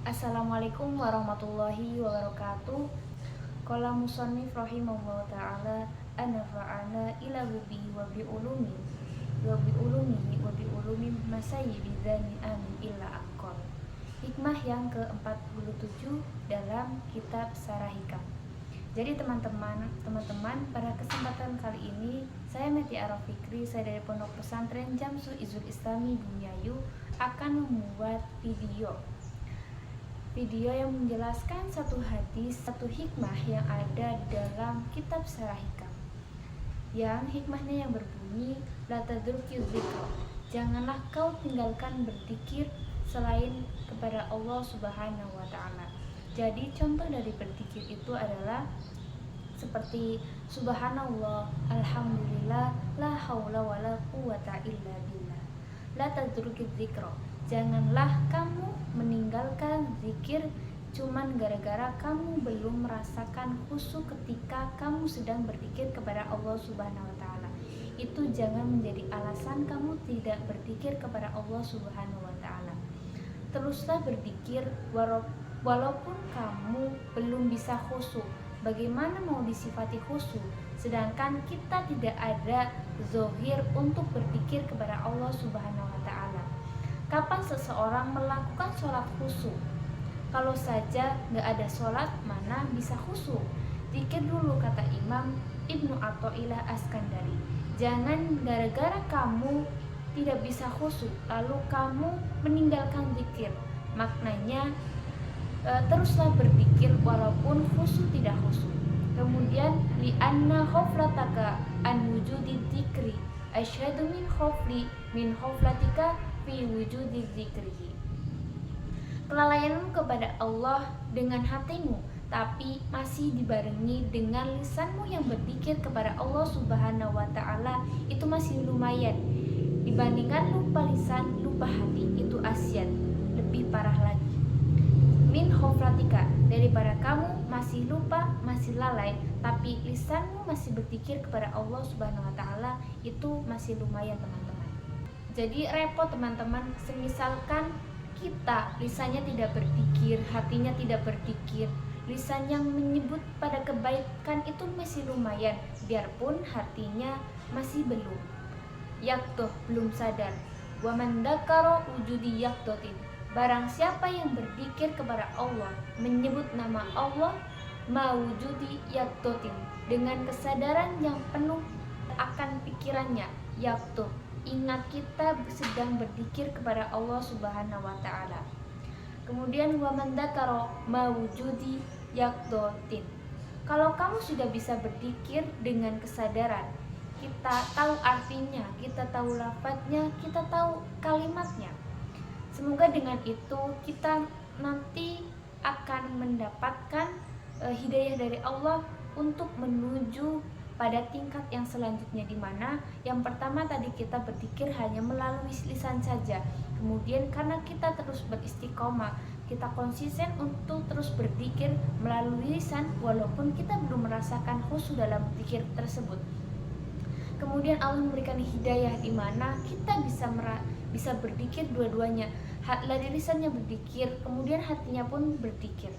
Assalamualaikum warahmatullahi wabarakatuh. Qala musannif rahimahullah ta'ala anfa'ana ila bi wa bi ulumi wa bi ulumi masayyidi dzani amin illa aqal. Hikmah yang ke-47 dalam kitab Sarah Hikam. Jadi teman-teman, pada kesempatan kali ini saya Meti Araf Fikri, saya dari Pondok Pesantren Jamsu Izul Islami Bumiayu akan membuat video yang menjelaskan satu hadis, satu hikmah yang ada dalam kitab Sarah Hikam. Yang hikmahnya yang berbunyi, la tadruki dzikra. Janganlah kau tinggalkan berzikir selain kepada Allah Subhanahu wa taala. Jadi contoh dari berzikir itu adalah seperti subhanallah, alhamdulillah, la haula wala quwata illa billah. La tadruki dzikra. Janganlah kamu meninggalkan zikir cuman gara-gara kamu belum merasakan khusyuk ketika kamu sedang berzikir kepada Allah Subhanahu wa taala. Itu jangan menjadi alasan kamu tidak berzikir kepada Allah Subhanahu wa taala. Teruslah berzikir walaupun kamu belum bisa khusyuk. Bagaimana mau disifati khusyuk sedangkan kita tidak ada zahir untuk berzikir kepada Allah Subhanahu wa taala? Kapan seseorang melakukan sholat khusyuk? Kalau saja nggak ada sholat, mana bisa khusyuk? Zikir dulu, kata Imam Ibnu Athaillah Askandari. Jangan gara-gara kamu tidak bisa khusyuk lalu kamu meninggalkan zikir. Maknanya teruslah berzikir walaupun khusyuk tidak khusyuk. Kemudian li'anna khoflataka an wujudi dzikri asyhadu min khoflatika fi wujudi dzikrihi. Kelalaianmu kepada Allah dengan hatimu tapi masih dibarengi dengan lisanmu yang berzikir kepada Allah Subhanahu wa taala itu masih lumayan. Dibandingkan lupa lisan, lupa hati itu asyad, lebih parah lagi. Min khoflatika, daripada kamu masih lupa, masih lalai tapi lisanmu masih berzikir kepada Allah Subhanahu wa taala itu masih lumayan, teman-teman. Jadi repot, teman-teman, semisalkan kita lisannya tidak berzikir, hatinya tidak berzikir. Lisan yang menyebut pada kebaikan itu masih lumayan, biarpun hatinya masih belum yaktoh, belum sadar. Wa man dzakara wujudi yaktotin. Barang siapa yang berzikir kepada Allah, menyebut nama Allah, mawujudi yaktotin, dengan kesadaran yang penuh akan pikirannya, yaktoh, ingat kita sedang berzikir kepada Allah Subhanahu wa taala. Kemudian wa man dzakara mawujudi yaktotin. Kalau kamu sudah bisa berzikir dengan kesadaran, kita tahu artinya, kita tahu lafadznya, kita tahu kalimatnya. Semoga dengan itu kita nanti akan mendapatkan hidayah dari Allah untuk menuju pada tingkat yang selanjutnya, di mana yang pertama tadi kita berzikir hanya melalui lisan saja. Kemudian karena kita terus beristiqomah, kita konsisten untuk terus berzikir melalui lisan walaupun kita belum merasakan khusyuk dalam zikir tersebut. Kemudian Allah memberikan hidayah di mana kita bisa berzikir dua-duanya. Dari lisannya berzikir, kemudian hatinya pun berzikir.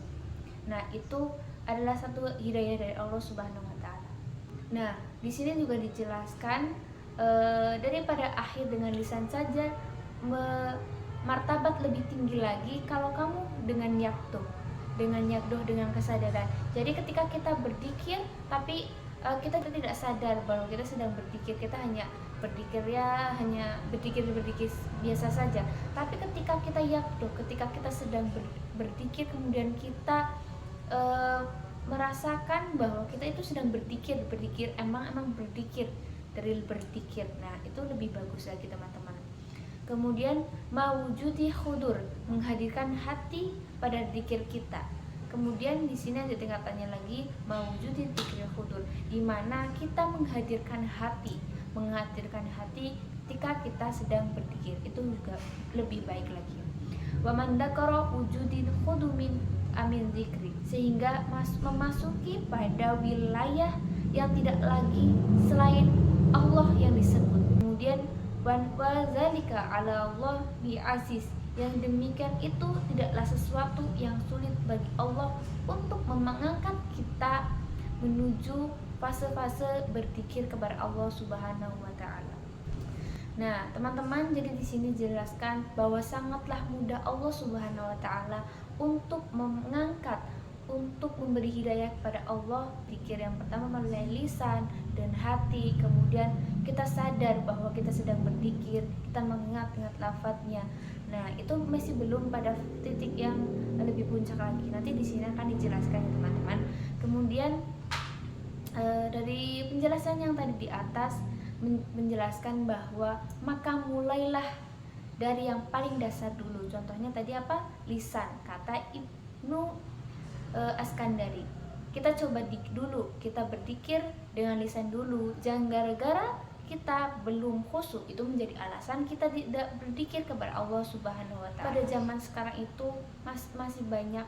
Nah, itu adalah satu hidayah dari Allah Subhanahu wa taala. Nah, di sini juga dijelaskan daripada akhir dengan lisan saja, martabat lebih tinggi lagi kalau kamu dengan yakdoh, dengan kesadaran. Jadi ketika kita berzikir tapi kita tidak sadar bahwa kita sedang berzikir, kita hanya berzikir biasa saja. Tapi ketika kita yakdoh, ketika kita sedang berzikir, kemudian kita merasakan bahwa kita itu sedang berzikir emang berzikir, dari berzikir. Nah, itu lebih bagus lagi, teman-teman. Kemudian mawujudi khudur, menghadirkan hati pada zikir kita. Kemudian di sini ada tingkatannya lagi, mawujudi dzikri khudur, di mana kita menghadirkan hati ketika kita sedang berzikir, itu juga lebih baik lagi. Wa man dzakara wujudi khudumin amin dzikri, sehingga memasuki pada wilayah yang tidak lagi selain Allah yang disebut. Kemudian wa zalika ala Allah bi aziz, Yang demikian itu tidaklah sesuatu yang sulit bagi Allah untuk mengangkat kita menuju fase-fase berzikir kepada Allah Subhanahu wa taala. Nah, teman-teman, jadi di sini jelaskan bahwa sangatlah mudah Allah Subhanahu wa taala untuk mengangkat, untuk memberi hidayah kepada Allah. Zikir yang pertama melalui lisan dan hati, kemudian kita sadar bahwa kita sedang berzikir, kita mengingat-ingat lafadznya. Nah, itu masih belum pada titik yang lebih puncak lagi. Nanti di sini akan dijelaskan ya teman-teman. Kemudian dari penjelasan yang tadi di atas menjelaskan bahwa maka mulailah dari yang paling dasar dulu. Contohnya tadi apa? Lisan, kata Ibnu Askandari. Kita coba dulu, kita berzikir dengan lisan dulu. Jangan gara-gara kita belum khusyuk itu menjadi alasan kita tidak berzikir kepada Allah Subhanahu wa taala. Pada zaman sekarang itu masih banyak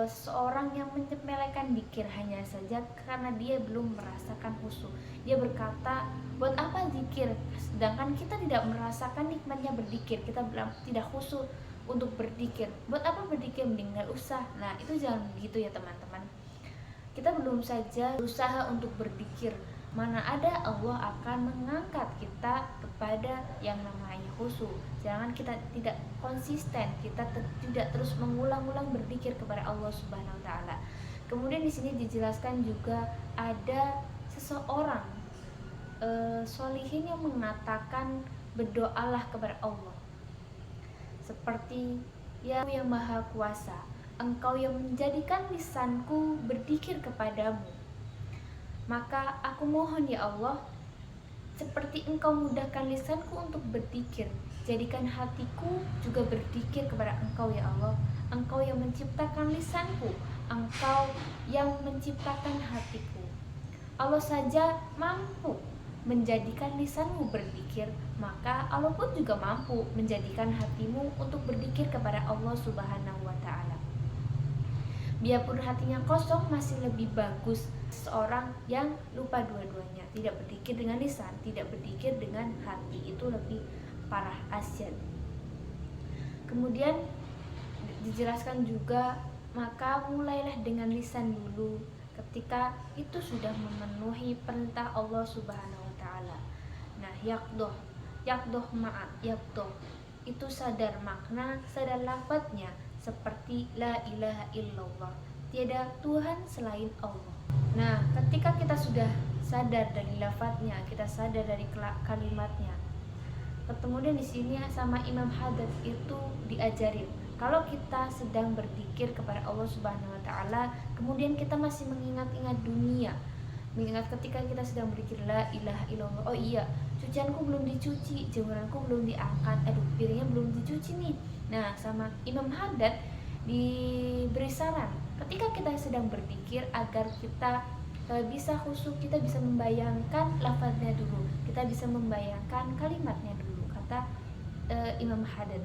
seorang yang menyepelekan zikir hanya saja karena dia belum merasakan khusyuk. Dia berkata, buat apa zikir? Sedangkan kita tidak merasakan nikmatnya berzikir, kita tidak khusyuk untuk berzikir. Buat apa berzikir? Mending gak usah. Nah, itu jangan begitu ya teman-teman. Kita belum saja berusaha untuk berzikir, mana ada Allah akan mengangkat kita kepada yang namanya khusyuk. Jangan kita tidak konsisten, kita tidak terus mengulang-ulang berzikir kepada Allah Subhanahu wa taala. Kemudian di sini dijelaskan juga ada seseorang sholihin yang mengatakan berdoalah kepada Allah seperti yang Maha Kuasa, Engkau yang menjadikan lisanku berzikir kepadamu. Maka aku mohon ya Allah, seperti Engkau mudahkan lisanku untuk berzikir, jadikan hatiku juga berzikir kepada Engkau ya Allah. Engkau yang menciptakan lisanku, Engkau yang menciptakan hatiku. Allah saja mampu menjadikan lisanmu berzikir, maka Allah pun juga mampu menjadikan hatimu untuk berzikir kepada Allah Subhanahu wa taala. Biarpun hatinya kosong, masih lebih bagus seorang yang lupa dua-duanya, tidak berzikir dengan lisan, tidak berzikir dengan hati, itu lebih parah asyad. Kemudian dijelaskan juga, maka mulailah dengan lisan dulu ketika itu sudah memenuhi perintah Allah Subhanahu wa taala. Nah, yakdoh itu sadar makna, sadar lafadznya, seperti la ilaha illallah, tiada Tuhan selain Allah. Nah, ketika kita sudah sadar dari lafadznya, kita sadar dari kalimatnya. Kemudian di sini sama Imam Haddad itu diajarin, kalau kita sedang berzikir kepada Allah Subhanahu wa taala, kemudian kita masih mengingat-ingat dunia, mengingat ketika kita sedang berzikir la ilaha illallah, oh iya, cucianku belum dicuci, jemuranku belum diangkat, aduh piringnya belum dicuci nih. Nah, sama Imam Haddad diberi saran ketika kita sedang berzikir agar kita bisa khusyuk, kita bisa membayangkan lafaznya dulu, kita bisa membayangkan kalimatnya dulu, kata Imam Haddad.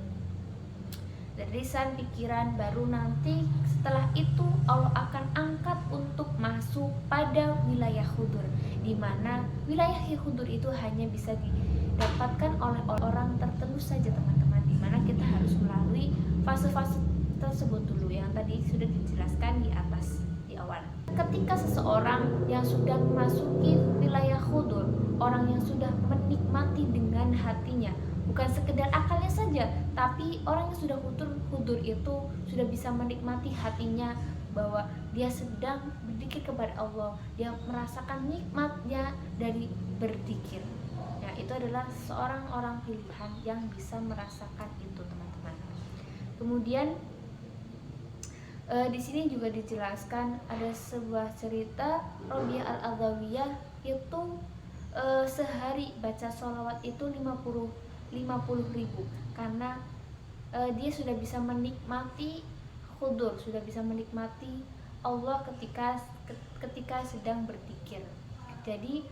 Dari lisan, pikiran, baru nanti setelah itu Allah akan angkat untuk masuk pada wilayah hudur, di mana wilayah hudur itu hanya bisa didapatkan oleh orang tertentu saja teman-teman, di mana kita harus melalui fase-fase tersebut dulu yang tadi sudah dijelaskan di atas di awal. Ketika seseorang yang sudah memasuki wilayah hudur, orang yang sudah menikmati dengan hatinya, bukan sekedar akalnya saja, tapi orang yang sudah hudur itu sudah bisa menikmati hatinya bahwa dia sedang berzikir kepada Allah, dia merasakan nikmatnya dari berzikir. Ya, itu adalah seorang orang pilihan yang bisa merasakan itu, teman-teman. Kemudian di sini juga dijelaskan ada sebuah cerita Robiah Al-Adawiyah itu sehari baca sholawat itu 50.000 karena dia sudah bisa menikmati hudur, sudah bisa menikmati Allah ketika sedang berzikir. Jadi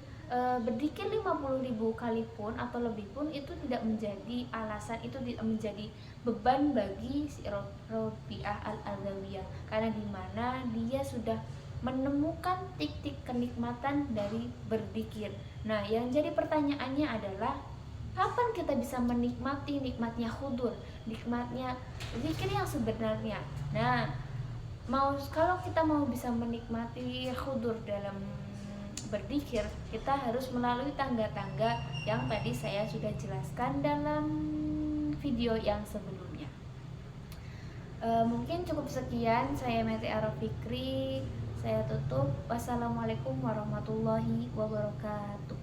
berzikir 50.000 kali pun atau lebih pun itu tidak menjadi alasan, itu tidak menjadi beban bagi si Robiah Al-Adawiyah, karena dimana dia sudah menemukan titik kenikmatan dari berzikir. Nah, yang jadi pertanyaannya adalah kapan kita bisa menikmati nikmatnya hudur, nikmatnya zikir yang sebenarnya. Nah, kalau kita mau bisa menikmati khudur dalam berzikir, kita harus melalui tangga-tangga yang tadi saya sudah jelaskan dalam video yang sebelumnya. Mungkin cukup sekian. Saya Meti Arafikri, saya tutup. Wassalamualaikum warahmatullahi wabarakatuh.